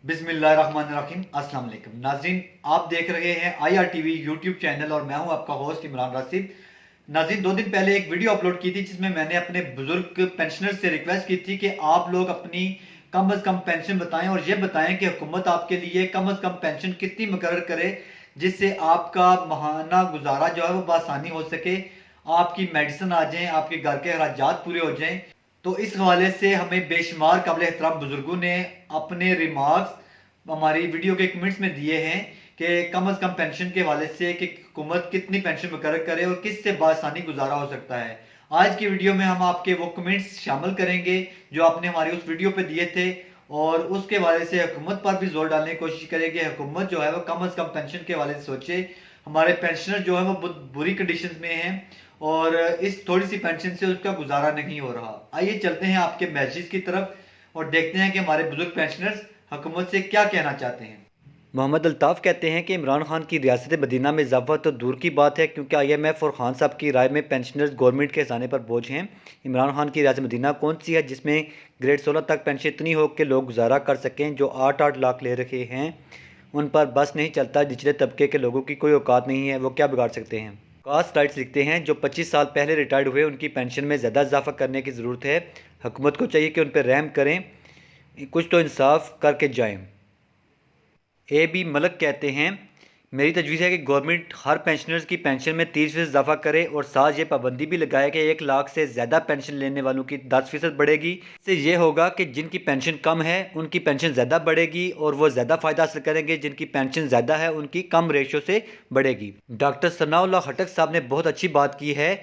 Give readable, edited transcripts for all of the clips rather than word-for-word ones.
बिस्मिल्लाहिर्रहमानिर्रहीम। अस्सलाम वालेकुम नाज़रीन, आप देख रहे हैं IRTV यूट्यूब चैनल और मैं हूं आपका होस्ट इमरान राशिद। नाज़रीन, 2 दिन पहले एक वीडियो अपलोड की थी जिसमें मैंने अपने बुजुर्ग पेंशनर से रिक्वेस्ट की थी कि आप लोग अपनी कम अज़ कम पेंशन बताएं और ये बताएं कि हुकूमत आपके लिए कम अज़ कम पेंशन कितनी मुकर्रर करे जिससे आपका माहाना गुजारा जो है वो बआसानी हो सके, आपकी मेडिसिन आ जाए, आपके घर के अखराजात पूरे हो जाएं। तो इस हवाले से हमें बेशुमार काबिल एहतराम बुजुर्गों ने अपने रिमार्क्स हमारी वीडियो के कमेंट्स में दिए हैं कि कम अज़ कम पेंशन के हवाले से कि हुकूमत कितनी पेंशन मुकर्रर करे और किससे बआसानी गुजारा हो सकता है। आज की वीडियो में हम आपके वो कमेंट्स शामिल करेंगे जो आपने हमारी उस वीडियो पे दिए थे और उसके हवाले से हुकूमत पर भी जोर डालने की कोशिश करेंगे। हुकूमत जो है वो कम अज़ कम पेंशन के हवाले से सोचे। हमारे पेंशनर जो है वो बहुत बुरी कंडीशन में हैं और इस थोड़ी सी पेंशन से उसका गुजारा नहीं हो रहा। आइए चलते हैं आपके मैसेज की तरफ और देखते हैं कि हमारे बुजुर्ग पेंशनर्स हुकूमत से क्या कहना चाहते हैं। मोहम्मद अल्ताफ़ कहते हैं कि इमरान खान की रियासत मदीना में इजाफा तो दूर की बात है क्योंकि IMF और खान साहब की राय में पेंशनर्स गवर्नमेंट के खजाने पर बोझ हैं। इमरान खान की रियासत मदीना कौन सी है जिसमें ग्रेड 16 तक पेंशन इतनी हो कि लोग गुजारा कर सकें। जो 8-8 लाख ले रखे हैं उन पर बस नहीं चलता। निचले तबके के लोगों की कोई औकात नहीं है, वो क्या बिगाड़ सकते हैं। कास्ट राइट्स लिखते हैं जो 25 साल पहले रिटायर्ड हुए उनकी पेंशन में ज़्यादा इजाफा करने की ज़रूरत है। हुकूमत को चाहिए कि उन पर रहम करें, कुछ तो इंसाफ करके जाएं। AB मलक कहते हैं मेरी तजवीज़ है कि गवर्नमेंट हर पेंशनर्स की पेंशन में 30% इजाफा करे और साथ ये पाबंदी भी लगाए कि 1 लाख से ज़्यादा पेंशन लेने वालों की 10% बढ़ेगी। इससे ये होगा कि जिनकी पेंशन कम है उनकी पेंशन ज़्यादा बढ़ेगी और वो ज़्यादा फ़ायदा हासिल करेंगे। जिनकी पेंशन ज़्यादा है उनकी कम रेशो से बढ़ेगी। डॉक्टर सनाउल्लाह खटक साहब ने बहुत अच्छी बात की है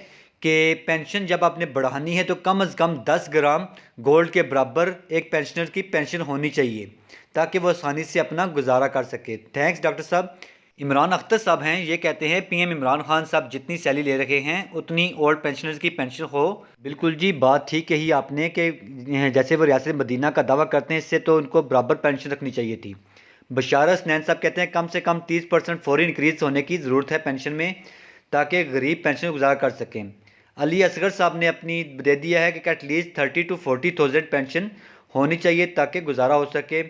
कि पेंशन जब आपने बढ़ानी है तो कम अज़ कम 10 ग्राम गोल्ड के बराबर एक पेंशनर की पेंशन होनी चाहिए ताकि वो आसानी से अपना गुजारा कर सके। थैंक्स डॉक्टर साहब। इमरान अख्तर साहब हैं, ये कहते हैं PM इमरान खान साहब जितनी सैलरी ले रहे हैं उतनी ओल्ड पेंशनर्स की पेंशन हो। बिल्कुल जी, बात ठीक कही आपने कि जैसे वो रियासत मदीना का दावा करते हैं इससे तो उनको बराबर पेंशन रखनी चाहिए थी। बशार हसनैन साहब कहते हैं कम से कम 30% फौरी इंक्रीज होने की ज़रूरत है पेंशन में ताकि गरीब पेंशन गुजारा कर सकें। अली असगर साहब ने अपनी दे दिया है कि एटलीस्ट 30 to 40,000 पेंशन होनी चाहिए ताकि गुजारा हो सके।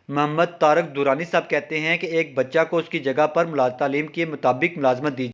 मोहम्मद तारक दुरानी साहब कहते हैं कि एक बच्चा को उसकी जगह पर तालीम के मुताबिक मुलाजमत दी